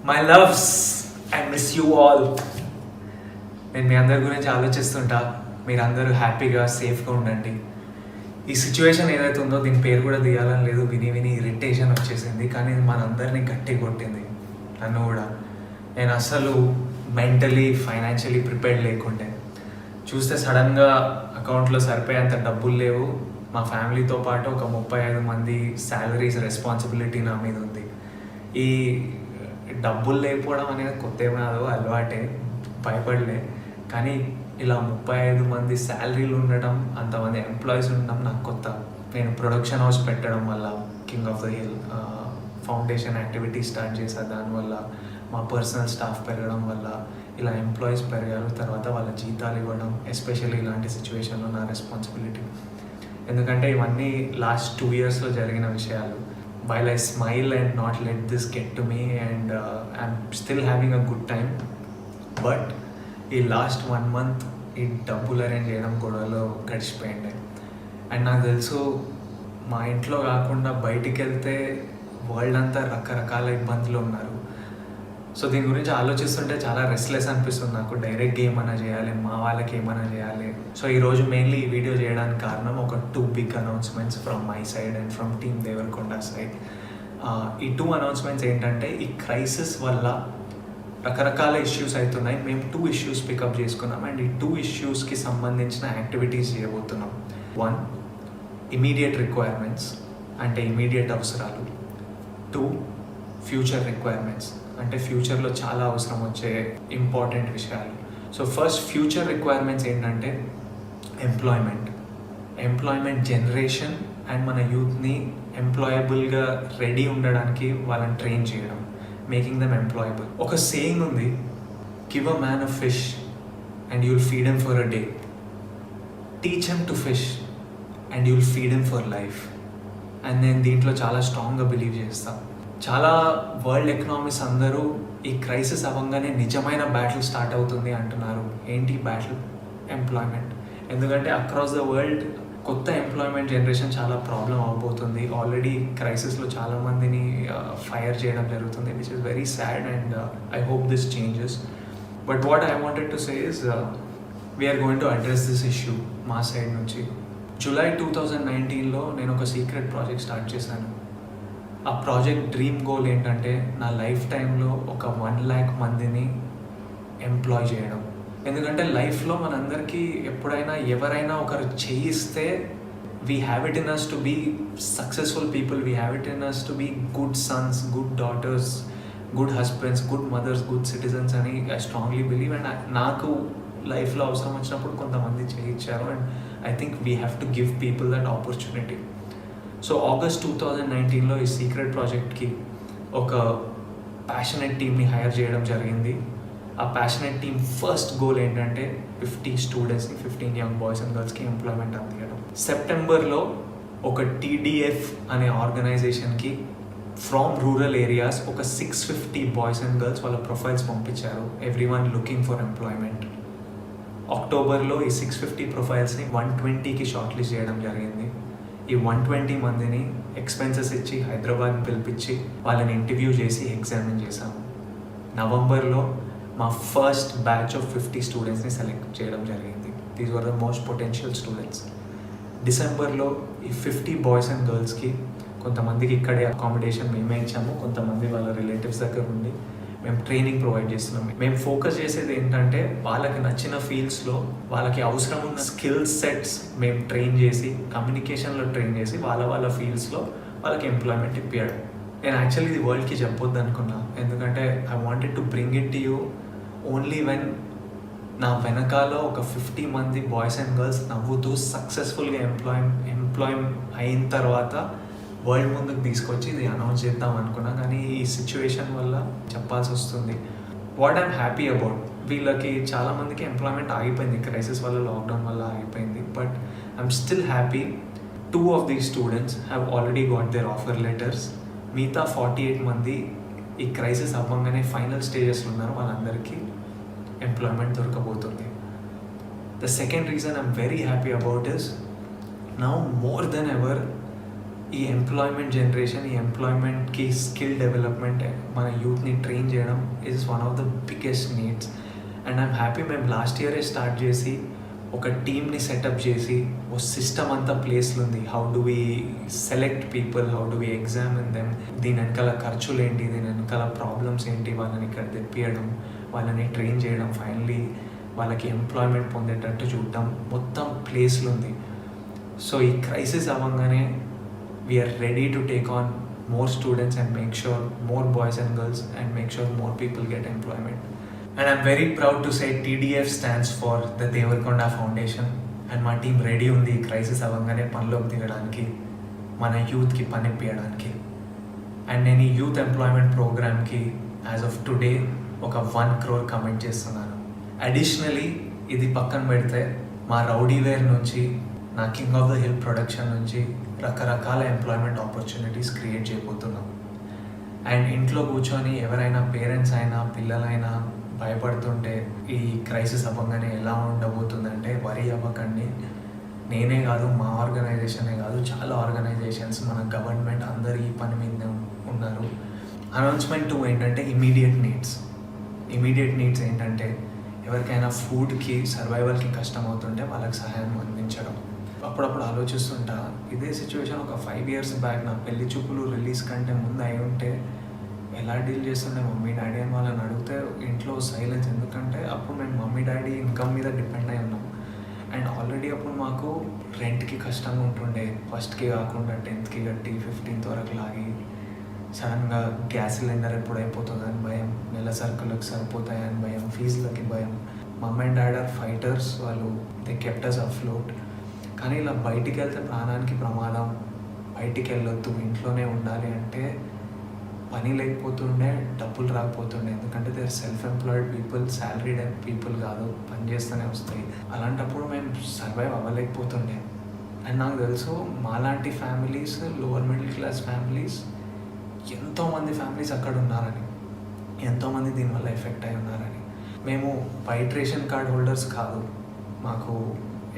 My loves, I miss you all. నేను మీ అందరి గురించి ఆలోచిస్తుంటా. మీరందరూ హ్యాపీగా సేఫ్గా ఉండండి. ఈ సిచ్యువేషన్ ఏదైతే ఉందో దీని పేరు కూడా తీయాలని లేదు, విని విని ఇరిటేషన్ వచ్చేసింది. కానీ ఇది మనందరినీ గట్టి కొట్టింది, నన్ను కూడా. నేను అసలు మెంటలీ ఫైనాన్షియలీ ప్రిపేర్డ్ లేకుండే. చూస్తే సడన్గా అకౌంట్లో సరిపోయేంత డబ్బులు లేవు. మా ఫ్యామిలీతో పాటు ఒక 35 మంది శాలరీస్ రెస్పాన్సిబిలిటీ నా మీద ఉంది. ఈ డబ్బులు లేకపోవడం అనేది కొత్త ఏం కాదు, అలవాటే, భయపడలే. కానీ ఇలా 35 మంది శాలరీలు ఉండడం, అంతమంది ఎంప్లాయీస్ ఉండడం నాకు కొత్త. నేను ప్రొడక్షన్ హౌస్ పెట్టడం వల్ల, king of the hill foundation activity start చేశాను. దానివల్ల మా పర్సనల్ స్టాఫ్ పెరగడం వల్ల ఇలా ఎంప్లాయీస్ పెరగారు. తర్వాత వాళ్ళ జీతాలు ఇవ్వడం, ఎస్పెషల్లీ ఇలాంటి సిచ్యువేషన్లో నా రెస్పాన్సిబిలిటీ. ఎందుకంటే ఇవన్నీ లాస్ట్ 2 yearsలో జరిగిన విషయాలు. While I smile and not let this get to me and I'm still having a good time. But ఈ లాస్ట్ 1 month ఈ డబ్బులు అరేంజ్ చేయడం గొడవలో గడిచిపోయింది. అండ్ నాకు తెలుసు మా ఇంట్లో కాకుండా బయటికి వెళ్తే వరల్డ్ అంతా రకరకాల ఇబ్బందులు ఉన్నారు. సో దీని గురించి ఆలోచిస్తుంటే చాలా రెస్ట్లెస్ అనిపిస్తుంది నాకు. డైరెక్ట్గా ఏమైనా చేయాలి, మా వాళ్ళకి ఏమైనా చేయాలి. సో ఈరోజు మెయిన్లీ ఈ వీడియో చేయడానికి కారణం ఒక 2 big announcements from my side and from team Devarakonda side. ఈ 2 announcements ఏంటంటే, ఈ క్రైసిస్ వల్ల రకరకాల ఇష్యూస్ అవుతున్నాయి. మేము 2 issues పికప్ చేసుకున్నాం అండ్ ఈ 2 issuesకి సంబంధించిన యాక్టివిటీస్ చేయబోతున్నాం. 1, ఇమీడియట్ రిక్వైర్మెంట్స్ అంటే ఇమీడియట్ అవసరాలు. 2, ఫ్యూచర్ రిక్వైర్మెంట్స్ అంటే ఫ్యూచర్లో చాలా అవసరం వచ్చే ఇంపార్టెంట్ విషయాలు. సో ఫస్ట్ ఫ్యూచర్ రిక్వైర్మెంట్స్ ఏంటంటే ఎంప్లాయ్మెంట్ జనరేషన్ అండ్ మన యూత్ని ఎంప్లాయబుల్గా రెడీ ఉండడానికి వాళ్ళని ట్రైన్ చేయడం, మేకింగ్ దెమ్ ఎంప్లాయబుల్. ఒక సేయింగ్ ఉంది, give a man a fish and you'll feed him for a day, teach him to fish and you'll feed him for life. And నేను దీంట్లో చాలా స్ట్రాంగ్గా బిలీవ్ చేస్తాను. చాలా వరల్డ్ ఎకనామిక్స్ అందరూ ఈ క్రైసిస్ అవ్వగానే నిజమైన బ్యాటిల్ స్టార్ట్ అవుతుంది అంటున్నారు. ఏంటి బ్యాటిల్? ఎంప్లాయ్మెంట్. ఎందుకంటే అక్రాస్ ద వరల్డ్ కొత్త ఎంప్లాయ్మెంట్ జనరేషన్ చాలా ప్రాబ్లం అవబోతుంది. ఆల్రెడీ క్రైసిస్లో చాలామందిని ఫైర్ చేయడం జరుగుతుంది, which is very sad and I hope this changes. But what I wanted to say is we're going to address this issue మా side నుంచి. July 2019లో నేను ఒక సీక్రెట్ ప్రాజెక్ట్ స్టార్ట్ చేశాను. ఆ ప్రాజెక్ట్ డ్రీమ్ గోల్ ఏంటంటే, నా లైఫ్ టైంలో ఒక 1 lakh మందిని ఎంప్లాయ్ చేయడం. ఎందుకంటే లైఫ్లో మనందరికీ ఎప్పుడైనా ఎవరైనా ఒకరు చేయిస్తే we have it in us to be successful people, we have it in us to be good sons, good daughters, good husbands, good mothers, good citizens అని ఐ స్ట్రాంగ్లీ బిలీవ్. అండ్ నాకు లైఫ్లో అవసరం వచ్చినప్పుడు కొంతమంది చేయించారు and I think we have to give people that opportunity. So August 2019లో ఈ secret ప్రాజెక్ట్కి ఒక ప్యాషనెట్ టీమ్ని హైర్ చేయడం జరిగింది. ఆ ప్యాషనెట్ టీమ్ ఫస్ట్ గోల్ ఏంటంటే 50 స్టూడెంట్స్ని, 15 యంగ్ బాయ్స్ అండ్ గర్ల్స్కి ఎంప్లాయ్మెంట్ అందించడం. సెప్టెంబర్లో ఒక TDF అనే ఆర్గనైజేషన్కి ఫ్రమ్ రూరల్ ఏరియాస్ ఒక 650 బాయ్స్ అండ్ గర్ల్స్ వాళ్ళ ప్రొఫైల్స్ పంపించారు, ఎవ్రీవన్ లుకింగ్ ఫర్ ఎంప్లాయ్మెంట్. అక్టోబర్లో ఈ 650 ప్రొఫైల్స్ని 120కి షార్ట్ లిస్ట్ చేయడం జరిగింది. ఈ 120 మందిని ఎక్స్పెన్సెస్ ఇచ్చి హైదరాబాద్ పిలిపించి వాళ్ళని ఇంటర్వ్యూ చేసి ఎగ్జామిన్ చేశాము. నవంబర్లో మా ఫస్ట్ బ్యాచ్ ఆఫ్ 50 స్టూడెంట్స్ని సెలెక్ట్ చేయడం జరిగింది. These were the most potential students. డిసెంబర్లో ఈ 50 బాయ్స్ అండ్ గర్ల్స్కి కొంతమందికి ఇక్కడే అకామిడేషన్ మేమే ఇచ్చాము, కొంతమంది వాళ్ళ రిలేటివ్స్ దగ్గర ఉండి మేము ట్రైనింగ్ ప్రొవైడ్ చేస్తున్నాం. మేము ఫోకస్ చేసేది ఏంటంటే, వాళ్ళకి నచ్చిన ఫీల్డ్స్లో వాళ్ళకి అవసరం ఉన్న స్కిల్ సెట్స్ మేము ట్రైన్ చేసి, కమ్యూనికేషన్లో ట్రైన్ చేసి వాళ్ళ ఫీల్డ్స్లో వాళ్ళకి ఎంప్లాయ్మెంట్ ఇప్పించడం. నేను యాక్చువల్లీ ఇది వరల్డ్కి చెప్పొద్దు అనుకున్నా, ఎందుకంటే I wanted to bring it to you only when నా వెనకాల ఒక 50 మంది బాయ్స్ అండ్ గర్ల్స్ నవ్వుతూ సక్సెస్ఫుల్గా ఎంప్లాయ్ అయిన తర్వాత వరల్డ్ ముందుకు తీసుకొచ్చి ఇది అనౌన్స్ చేద్దాం అనుకున్నా. కానీ ఈ సిచ్యువేషన్ వల్ల చెప్పాల్సి వస్తుంది. వాట్ ఐఎమ్ హ్యాపీ అబౌట్, వీళ్ళకి చాలామందికి ఎంప్లాయ్మెంట్ ఆగిపోయింది, క్రైసిస్ వల్ల, లాక్డౌన్ వల్ల ఆగిపోయింది. But I'm still happy 2 of these students have already got their offer letters. మిగతా 48 మంది ఈ క్రైసిస్ అవ్వగానే ఫైనల్ స్టేజెస్లో ఉన్నారు, వాళ్ళందరికీ ఎంప్లాయ్మెంట్ దొరకబోతుంది. The second reason I'm very happy about this, now more than ever ఈ ఎంప్లాయ్మెంట్ జనరేషన్, ఈ ఎంప్లాయ్మెంట్కి స్కిల్ డెవలప్మెంట్, మన యూత్ని ట్రైన్ చేయడం is one of the biggest needs. And I'm happy మేము లాస్ట్ ఇయరే స్టార్ట్ చేసి ఒక టీమ్ని సెటప్ చేసి ఓ సిస్టమ్ అంతా ప్లేస్లో ఉంది. How do we select people, how do we examine them, దీని వెనకాల ఖర్చులు ఏంటి, దీని వెనకాల ప్రాబ్లమ్స్ ఏంటి, వాళ్ళని ఇక్కడ తెప్పియడం, వాళ్ళని ట్రైన్ చేయడం, ఫైనలీ వాళ్ళకి ఎంప్లాయ్మెంట్ పొందేటట్టు చూడడం, మొత్తం ప్లేస్లో ఉంది. సో ఈ క్రైసిస్ అవ్వగానే we're ready to take on more students and make sure more boys and girls and make sure more people get employment. And I'm very proud to say TDF stands for the Devarakonda Foundation, and my team ready undi crisis avangane panloki digadaniki, mana youth ki pani piyadiki. And nenu youth employment program ki as of today oka 1 crore commit chestunnanu. Additionally idi pakkan pedithe ma rowdy wear nunchi నా king of the hill production నుంచి రకరకాల employment opportunities create చేయబోతున్నాం. And ఇంట్లో కూర్చొని ఎవరైనా parents అయినా పిల్లలైనా భయపడుతుంటే ఈ క్రైసిస్ అవ్వగానే ఎలా ఉండబోతుందంటే వరి అవ్వకండి. నేనే కాదు, మా ఆర్గనైజేషనే కాదు, చాలా ఆర్గనైజేషన్స్, మన గవర్నమెంట్ అందరు ఈ పని మీద ఉన్నారు. అనౌన్స్మెంట్ 2 ఏంటంటే ఇమీడియట్ నీడ్స్ ఏంటంటే ఎవరికైనా ఫుడ్కి సర్వైవల్కి కష్టం అవుతుంటే వాళ్ళకి సహాయం అందించడం. అప్పుడప్పుడు ఆలోచిస్తుంటా, ఇదే సిచ్యువేషన్ ఒక 5 years బ్యాక్ నా పెళ్లి చూపులు రిలీజ్ కంటే ముందు అయి ఉంటే ఎలా డీల్ చేస్తుండే మమ్మీ డాడీ అని వాళ్ళని అడిగితే ఇంట్లో సైలెన్స్. ఎందుకంటే అప్పుడు మేము మమ్మీ డాడీ ఇన్కమ్ మీద డిపెండ్ అయి ఉన్నాం. అండ్ ఆల్రెడీ అప్పుడు మాకు రెంట్కి కష్టంగా ఉంటుండే, ఫస్ట్కి కాకుండా 10th కట్టి 15th వరకు లాగి, సడన్గా గ్యాస్ సిలిండర్ ఎప్పుడు అయిపోతుందని భయం, నెల సరుకులకు సరిపోతాయని భయం, ఫీజులకి భయం. మమ్ అండ్ డాడ్ ఆర్ ఫైటర్స్, వాళ్ళు దే కెప్ట్ us afloat. కానీ ఇలా బయటికి వెళ్తే ప్రాణానికి ప్రమాదం, బయటికి వెళ్ళొద్దు, ఇంట్లోనే ఉండాలి అంటే పని లేకపోతుండే, డబ్బులు రాకపోతుండే. ఎందుకంటే they are self employed people, salaried people కాదు, పని చేస్తూనే వస్తాయి. అలాంటప్పుడు మేము సర్వైవ్ అవ్వలేకపోతుండే. అండ్ నాకు తెలుసు మాలాంటి families, lower middle class families, ఎంతోమంది ఫ్యామిలీస్ అక్కడ ఉన్నారని, ఎంతోమంది దీనివల్ల ఎఫెక్ట్ అయి ఉన్నారని. మేము వైట్ రేషన్ కార్డ్ హోల్డర్స్ కాదు, మాకు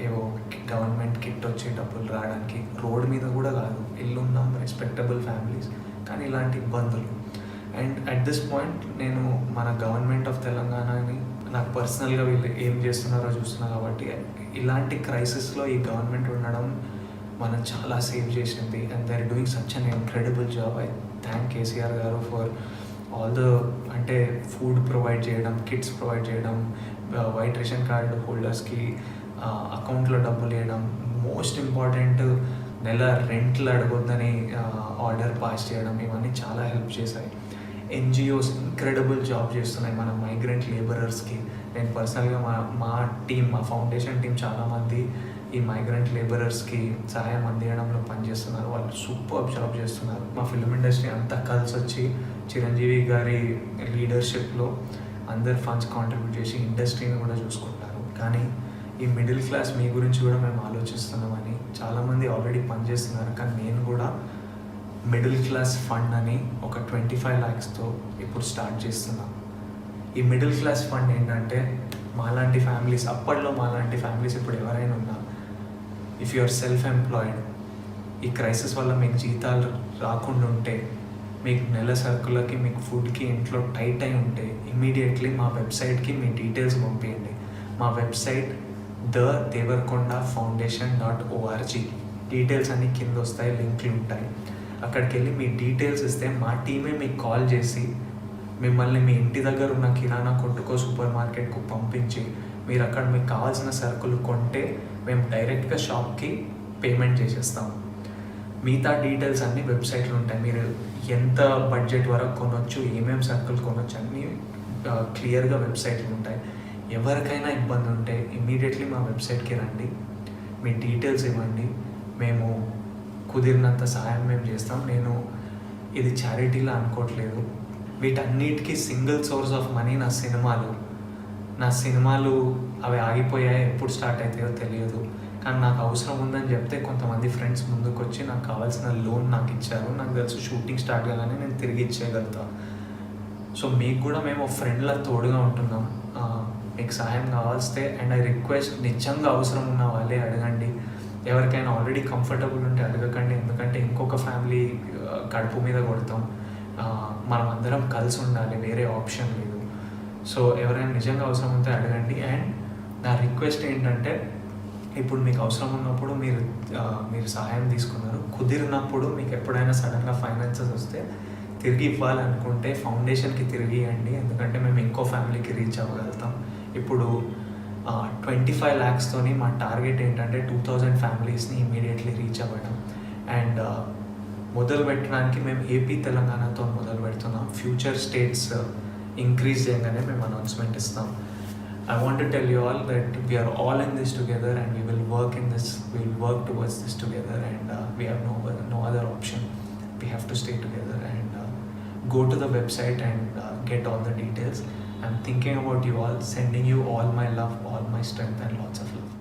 ఏవో గవర్నమెంట్ కిట్ వచ్చి డబ్బులు రావడానికి, రోడ్ మీద కూడా కాదు, ఇల్లు ఉన్నాం, రెస్పెక్టబుల్ ఫ్యామిలీస్, కానీ ఇలాంటి ఇబ్బందులు. అండ్ అట్ దిస్ పాయింట్ నేను మన గవర్నమెంట్ ఆఫ్ తెలంగాణని, నాకు పర్సనల్గా వీళ్ళు ఏం చేస్తున్నారో చూస్తున్నా కాబట్టి, ఇలాంటి క్రైసిస్లో ఈ గవర్నమెంట్ ఉండడం మనం చాలా సేవ్ చేసింది. And they are doing such an incredible job. I thank KCR గారు ఫర్ ఆల్ ద, అంటే ఫుడ్ ప్రొవైడ్ చేయడం, కిట్స్ ప్రొవైడ్ చేయడం, వైట్ రేషన్ కార్డు హోల్డర్స్కి అకౌంట్లో డబ్బులు వేయడం, మోస్ట్ ఇంపార్టెంట్ నెల రెంట్లు అడగొద్దని ఆర్డర్ పాస్ చేయడం, ఇవన్నీ చాలా హెల్ప్ చేశాయి. ఎన్జిఓస్ ఇంక్రెడిబుల్ జాబ్ చేస్తున్నాయి మన మైగ్రెంట్ లేబరర్స్కి. నేను పర్సనల్గా మా టీం, మా ఫౌండేషన్ టీం చాలామంది ఈ మైగ్రెంట్ లేబరర్స్కి సహాయం అందించడంలో పనిచేస్తున్నారు. వాళ్ళు సూపర్ జాబ్ చేస్తున్నారు. మా ఫిల్మ్ ఇండస్ట్రీ అంతా కలిసి వచ్చి చిరంజీవి గారి లీడర్షిప్లో అందరు ఫండ్స్ కాంట్రిబ్యూట్ చేసి ఇండస్ట్రీని కూడా చూసుకుంటారు. కానీ ఈ మిడిల్ క్లాస్ మీ గురించి కూడా మేము ఆలోచిస్తున్నామని, చాలామంది ఆల్రెడీ పనిచేస్తున్నారు. కానీ నేను కూడా మిడిల్ క్లాస్ ఫండ్ అని ఒక 25 lakhsతో ఇప్పుడు స్టార్ట్ చేస్తున్నాం. ఈ మిడిల్ క్లాస్ ఫండ్ ఏంటంటే మాలాంటి ఫ్యామిలీస్, అప్పట్లో మాలాంటి ఫ్యామిలీస్ ఇప్పుడు ఎవరైనా ఉన్నా, if you are self employed, ఈ క్రైసిస్ వల్ల మీకు జీతాలు రాకుండా ఉంటే, మీకు నెల సరుకులకి, మీకు ఫుడ్కి ఇంట్లో టైట్ అయి ఉంటే, ఇమ్మీడియట్లీ మా వెబ్సైట్కి మీ డీటెయిల్స్ పంపించండి. మా వెబ్సైట్ thedevarkondafoundation.org. డీటెయిల్స్ అన్నీ కింద వస్తాయి, లింక్లు ఉంటాయి. అక్కడికి వెళ్ళి మీ డీటెయిల్స్ ఇస్తే మా టీమే మీకు కాల్ చేసి మిమ్మల్ని మీ ఇంటి దగ్గర ఉన్న కిరాణా కొట్టుకో, సూపర్ మార్కెట్కు పంపించి, మీరు అక్కడ మీకు కావాల్సిన సరుకులు కొంటే మేము డైరెక్ట్గా షాప్కి పేమెంట్ చేసేస్తాము. మిగతా డీటెయిల్స్ అన్నీ వెబ్సైట్లో ఉంటాయి. మీరు ఎంత బడ్జెట్ వరకు కొనవచ్చు, ఏమేమి సరుకులు కొనవచ్చు అన్నీ క్లియర్గా వెబ్సైట్లు ఉంటాయి. ఎవరికైనా ఇబ్బంది ఉంటే ఇమ్మీడియట్లీ మా వెబ్సైట్కి రండి, మీ డీటెయిల్స్ ఇవ్వండి, మేము కుదిరినంత సహాయం మేము చేస్తాం. నేను ఇది చారిటీలా అనుకోవట్లేదు. వీటన్నిటికీ సింగిల్ సోర్స్ ఆఫ్ మనీ నా సినిమాలు అవి ఆగిపోయాయి, ఎప్పుడు స్టార్ట్ అవుతాయో తెలియదు. కానీ నాకు అవసరం ఉందని చెప్తే కొంతమంది ఫ్రెండ్స్ ముందుకు వచ్చి నాకు కావాల్సిన లోన్ నాకు ఇచ్చారు. నాకు తెలుసు షూటింగ్ స్టార్ట్ కాగానే నేను తిరిగి ఇచ్చేయగలుగుతా. సో మీకు కూడా మేము ఫ్రెండ్లా తోడుగా ఉంటున్నాం. మీకు సహాయం కావాల్స్తే, అండ్ ఐ రిక్వెస్ట్, నిజంగా అవసరం ఉన్న వాళ్ళే అడగండి. ఎవరికైనా ఆల్రెడీ కంఫర్టబుల్ ఉంటే అడగకండి, ఎందుకంటే ఇంకొక ఫ్యామిలీ కడుపు మీద కొడతాం. మనం అందరం కలిసి ఉండాలి, వేరే ఆప్షన్ లేదు. సో ఎవరైనా నిజంగా అవసరం ఉంటే అడగండి. అండ్ నా రిక్వెస్ట్ ఏంటంటే, ఇప్పుడు మీకు అవసరం ఉన్నప్పుడు మీరు సహాయం తీసుకున్నారు, కుదిరినప్పుడు మీకు ఎప్పుడైనా సడన్గా ఫైనాన్సెస్ వస్తే తిరిగి ఇవ్వాలనుకుంటే ఫౌండేషన్కి తిరిగి ఇవ్వండి, ఎందుకంటే మేము ఇంకో ఫ్యామిలీకి రీచ్ అవ్వగలుగుతాం. ఇప్పుడు 25 lakhstoni మా టార్గెట్ ఏంటంటే 2000 ఫ్యామిలీస్ని ఇమీడియట్లీ రీచ్ అవ్వడం. అండ్ మొదలు పెట్టడానికి మేము ఏపీ తెలంగాణతో మొదలు పెడుతున్నాం. ఫ్యూచర్ స్టేట్స్ ఇంక్రీజ్ చేయగానే మేము అనౌన్స్మెంట్ ఇస్తాం. I want to tell you all that we are all in this together and we will work towards this together, and we have no other option. We have to stay together and go to the website and get all the details. I'm thinking about you all, sending you all my love, all my strength and lots of love.